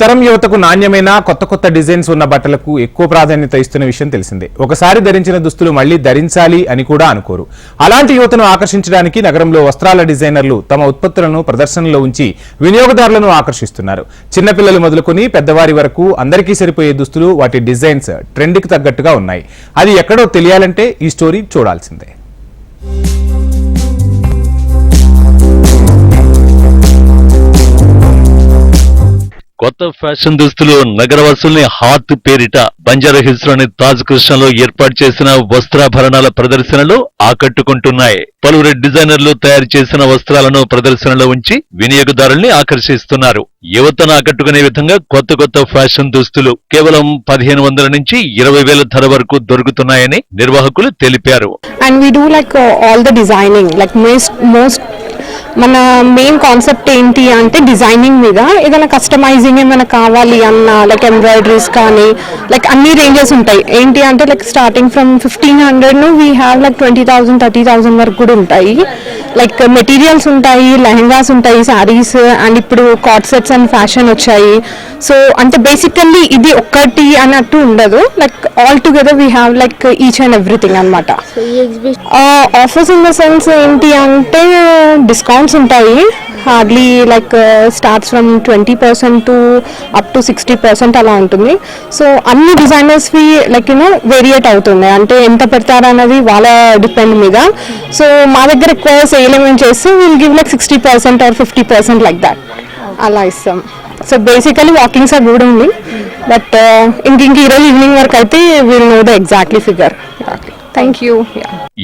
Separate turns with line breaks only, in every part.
తరం యువతకు నాణ్యమైన కొత్త కొత్త డిజైన్స్ ఉన్న బట్టలకు ఎక్కువ ప్రాధాన్యత ఇస్తున్న విషయం తెలిసిందే. ఒకసారి ధరించిన దుస్తులు మళ్లీ ధరించాలి అని కూడా అనుకోరు. అలాంటి యువతను ఆకర్షించడానికి నగరంలో వస్త్రాల డిజైనర్లు తమ ఉత్పత్తులను ప్రదర్శనలో ఉంచి వినియోగదారులను ఆకర్షిస్తున్నారు. చిన్నపిల్లలు మొదలుకొని పెద్దవారి వరకు అందరికీ సరిపోయే దుస్తులు, వాటి డిజైన్స్ ట్రెండ్కి తగ్గట్టుగా ఉన్నాయి. అది ఎక్కడో తెలియాలంటే ఈ స్టోరీ చూడాల్సిందే.
కొత్త ఫ్యాషన్ దుస్తులు నగరవాసుల్ని హాట్ పేరిట బంజారా హిల్స్ లోని తాజ్ కృష్ణలో ఏర్పాటు చేసిన వస్త్రాభరణాల ప్రదర్శనలు ఆకట్టుకుంటున్నాయి. పలువురు డిజైనర్లు తయారు చేసిన వస్త్రాలను ప్రదర్శనలో ఉంచి వినియోగదారుల్ని ఆకర్షిస్తున్నారు. యువతను ఆకట్టుకునే విధంగా కొత్త కొత్త ఫ్యాషన్ దుస్తులు కేవలం 1500 నుంచి 20,000 ధర వరకు దొరుకుతున్నాయని నిర్వాహకులు తెలిపారు.
And we do like all the designing, like most మన మెయిన్ కాన్సెప్ట్ ఏంటి అంటే డిజైనింగ్ మీద ఏదైనా కస్టమైజింగ్ ఏమైనా కావాలి అన్న లైక్ ఎంబ్రాయిడరీస్ కానీ లైక్ అన్ని రేంజెస్ ఉంటాయి. ఏంటి అంటే like starting from 1500 we have like 20,000 30,000 వరకు కూడా ఉంటాయి. లైక్ మెటీరియల్స్ ఉంటాయి, లెహంగాస్ ఉంటాయి, శారీస్, అండ్ ఇప్పుడు కార్డ్ సెట్స్ అండ్ ఫ్యాషన్ వచ్చాయి. సో అంటే బేసికల్లీ ఇది ఒక్కటి అన్నట్టు ఉండదు, like all together we have like each and everything అనమాట. ఆఫర్స్ ఇన్ ద సెన్స్ ఏంటి అంటే డిస్కౌంట్స్ ఉంటాయి. Hardly like starts from 20% to up to 60% అలా ఉంటుంది. సో అన్ని డిజైనర్స్వి లైక్ వేరియేట్ అవుతుంది, అంటే ఎంత పెడతారు అన్నది వాళ్ళ డిపెండ్ మీద. సో మా దగ్గర ఎక్కువ సేల్ ఏమేమి చేస్తే will give like 60% or 50% like that అలా ఇస్తాం. So basically walkings are good only, but ఇంక ఈరోజు ఈవినింగ్ వరకు అయితే will know the exactly figure. Thank you.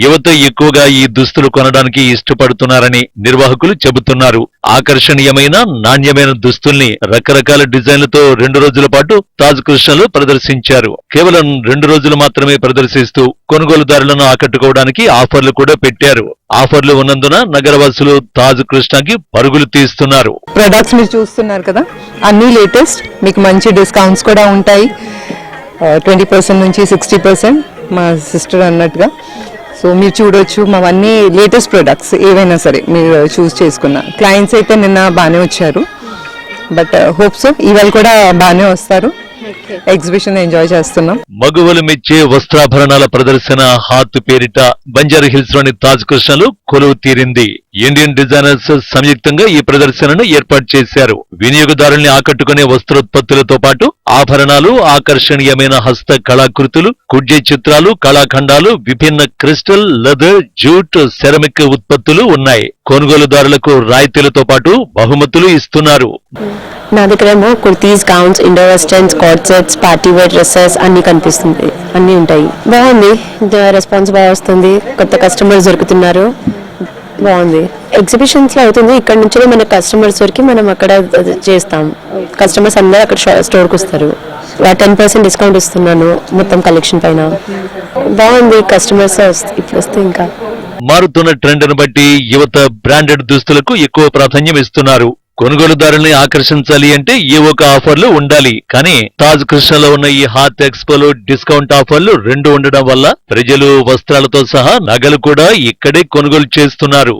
యువత ఎక్కువగా ఈ దుస్తులు కొనడానికి ఇష్టపడుతున్నారని నిర్వాహకులు చెబుతున్నారు. ఆకర్షణీయమైన నాణ్యమైన దుస్తుల్ని రకరకాల డిజైన్లతో 2 రోజుల పాటు తాజ్ కృష్ణలో ప్రదర్శించారు. కేవలం 2 రోజులు మాత్రమే ప్రదర్శిస్తూ కొనుగోలుదారులను ఆకట్టుకోవడానికి ఆఫర్లు కూడా పెట్టారు. ఆఫర్లు ఉన్నందున నగరవాసులు తాజ్ కృష్ణకి పరుగులు తీస్తున్నారు.
ప్రొడక్ట్స్ మీరు చూస్తున్నారు కదా, అన్ని లేటెస్ట్, మీకు మంచి డిస్కౌంట్స్ కూడా ఉంటాయి. 20% నుంచి 60% మా సిస్టర్ అన్నట్టుగా. సో మీరు చూడొచ్చు, మావన్నీ లేటెస్ట్ ప్రొడక్ట్స్ ఏవైనా సరే మీరు చూస్ చేసుకున్న. క్లయింట్స్ అయితే నిన్న బాగానే వచ్చారు, బట్ హోప్ సో ఇవాళ కూడా బాగానే వస్తారు. ఎగ్జిబిషన్ ఎంజాయ్ చేస్తున్నాం.
మగువలు మెచ్చే వస్త్రాభరణాల ప్రదర్శన హాత్ పేరిట బంజారా హిల్స్ లోని తాజ్ కృష్ణలో కొలువు తీరింది. ఇండియన్ డిజైనర్స్ సంయుక్తంగా ఈ ప్రదర్శనను ఏర్పాటు చేశారు. వినియోగదారుల్ని ఆకట్టుకునే వస్త్రోత్పత్తులతో పాటు ఆభరణాలు, ఆకర్షణీయమైన హస్త కళాకృతులు, కుడ్య చిత్రాలు, కళాఖండాలు, విభిన్న క్రిస్టల్, లెదర్, జూట్, సెరమిక్ ఉత్పత్తులు ఉన్నాయి. కొనుగోలుదారులకు రాయితీలతో పాటు బహుమతులు ఇస్తున్నారు.
నా దగ్గర ఏమో kurtis, gowns, Indo westerns, coord sets, party wear dresses అన్ని కనిపిస్తుంది, అన్ని ఉంటాయి. బాగుంది, రెస్పాన్స్ బాగా వస్తుంది, కొత్త కస్టమర్స్ దొరుకుతున్నారు, బాగుంది. ఎగ్జిబిషన్స్ లో అవుతుంది, ఇక్కడ నుంచి మన కస్టమర్స్ వరకు మనం అక్కడ చేస్తాం. కస్టమర్స్ అందరూ అక్కడ స్టోర్కి వస్తారు. 10% డిస్కౌంట్ ఇస్తున్నాను మొత్తం కలెక్షన్ పైన. బాగుంది, కస్టమర్స్ ఇప్పుడు వస్తే ఇంకా.
మారుతున్న ట్రెండ్ను బట్టి యువత బ్రాండెడ్ దుస్తులకు ఎక్కువ ప్రాధాన్యం ఇస్తున్నారు. కొనుగోలుదారుల్ని ఆకర్షించాలి అంటే ఏ ఒక ఆఫర్లు ఉండాలి. కానీ తాజ్ కృష్ణలో ఉన్న ఈ హాత్ ఎక్స్పోలో డిస్కౌంట్ ఆఫర్లు 2 ఉండడం వల్ల ప్రజలు వస్త్రాలతో సహా నగలు కూడా ఇక్కడే కొనుగోలు చేస్తున్నారు.